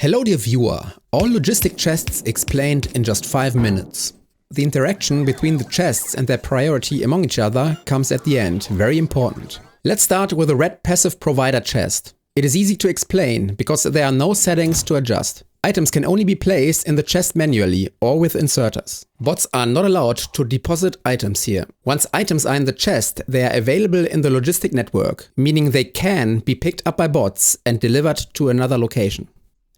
Hello dear viewer, all logistic chests explained in just 5 minutes. The interaction between the chests and their priority among each other comes at the end, very important. Let's start with the red passive provider chest. It is easy to explain because there are no settings to adjust. Items can only be placed in the chest manually or with inserters. Bots are not allowed to deposit items here. Once items are in the chest, they are available in the logistic network, meaning they can be picked up by bots and delivered to another location.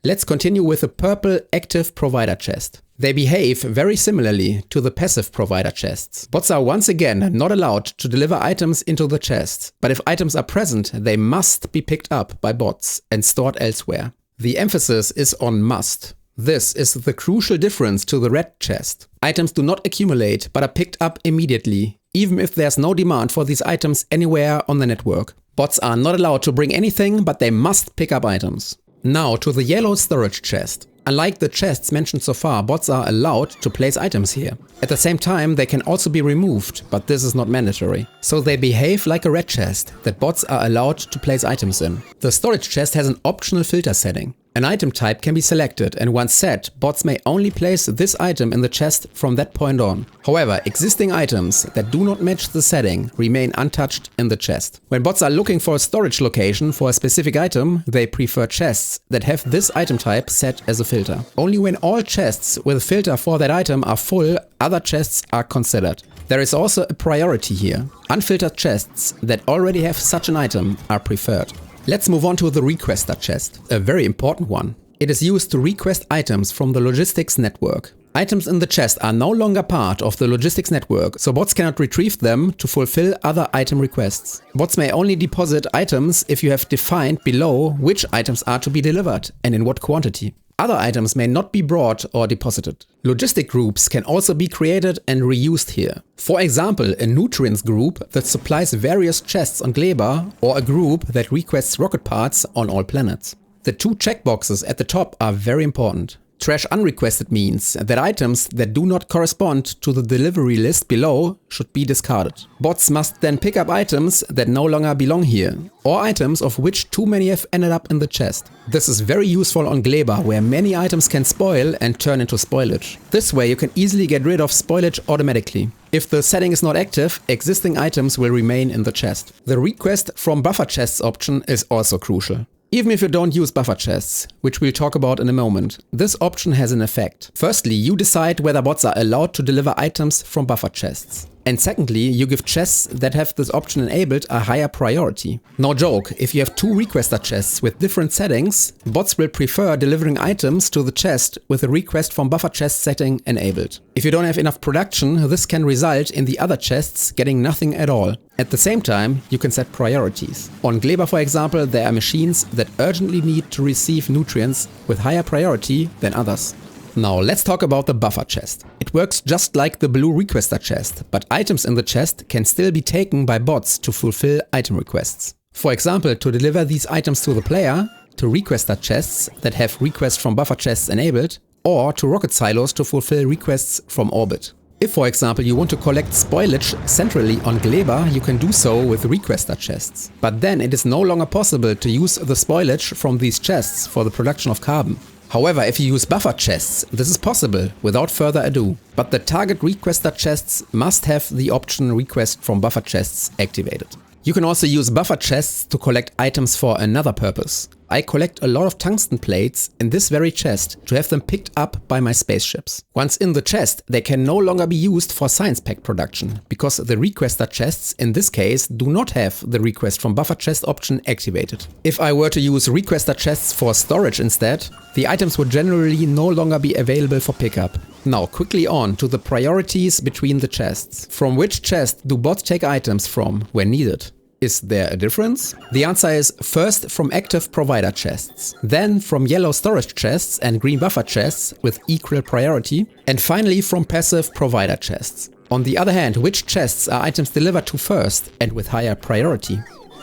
Let's continue with the purple active provider chest. They behave very similarly to the passive provider chests. Bots are once again not allowed to deliver items into the chest, but if items are present, they must be picked up by bots and stored elsewhere. The emphasis is on must. This is the crucial difference to the red chest. Items do not accumulate but are picked up immediately, even if there's no demand for these items anywhere on the network. Bots are not allowed to bring anything, but they must pick up items. Now to the yellow storage chest. Unlike the chests mentioned so far, bots are allowed to place items here. At the same time, they can also be removed, but this is not mandatory. So they behave like a red chest that bots are allowed to place items in. The storage chest has an optional filter setting. An item type can be selected, and once set, bots may only place this item in the chest from that point on. However, existing items that do not match the setting remain untouched in the chest. When bots are looking for a storage location for a specific item, they prefer chests that have this item type set as a filter. Only when all chests with a filter for that item are full, other chests are considered. There is also a priority here. Unfiltered chests that already have such an item are preferred. Let's move on to the requester chest, a very important one. It is used to request items from the logistics network. Items in the chest are no longer part of the logistics network, so bots cannot retrieve them to fulfill other item requests. Bots may only deposit items if you have defined below which items are to be delivered and in what quantity. Other items may not be brought or deposited. Logistic groups can also be created and reused here. For example, a nutrients group that supplies various chests on Gleba, or a group that requests rocket parts on all planets. The two checkboxes at the top are very important. Trash unrequested means that items that do not correspond to the delivery list below should be discarded. Bots must then pick up items that no longer belong here, or items of which too many have ended up in the chest. This is very useful on Gleba, where many items can spoil and turn into spoilage. This way you can easily get rid of spoilage automatically. If the setting is not active, existing items will remain in the chest. The request from buffer chests option is also crucial. Even if you don't use buffer chests, which we'll talk about in a moment, this option has an effect. Firstly, you decide whether bots are allowed to deliver items from buffer chests. And secondly, you give chests that have this option enabled a higher priority. No joke, if you have two requester chests with different settings, bots will prefer delivering items to the chest with a request from buffer chest setting enabled. If you don't have enough production, this can result in the other chests getting nothing at all. At the same time, you can set priorities. On Gleba, for example, there are machines that urgently need to receive nutrients with higher priority than others. Now let's talk about the buffer chest. It works just like the blue requester chest, but items in the chest can still be taken by bots to fulfill item requests. For example, to deliver these items to the player, to requester chests that have requests from buffer chests enabled, or to rocket silos to fulfill requests from orbit. If, for example, you want to collect spoilage centrally on Gleba, you can do so with requester chests. But then it is no longer possible to use the spoilage from these chests for the production of carbon. However, if you use buffer chests, this is possible without further ado. But the target requester chests must have the option request from buffer chests activated. You can also use buffer chests to collect items for another purpose. I collect a lot of tungsten plates in this very chest to have them picked up by my spaceships. Once in the chest, they can no longer be used for science pack production, because the requester chests in this case do not have the request from buffer chest option activated. If I were to use requester chests for storage instead, the items would generally no longer be available for pickup. Now quickly on to the priorities between the chests. From which chest do bots take items from when needed? Is there a difference? The answer is first from active provider chests, then from yellow storage chests and green buffer chests with equal priority, and finally from passive provider chests. On the other hand, which chests are items delivered to first and with higher priority?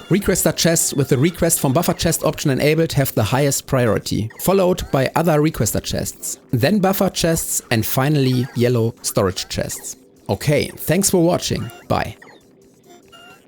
Requester chests with the request from buffer chest option enabled have the highest priority, followed by other requester chests, then buffer chests and finally yellow storage chests. Okay, thanks for watching, bye.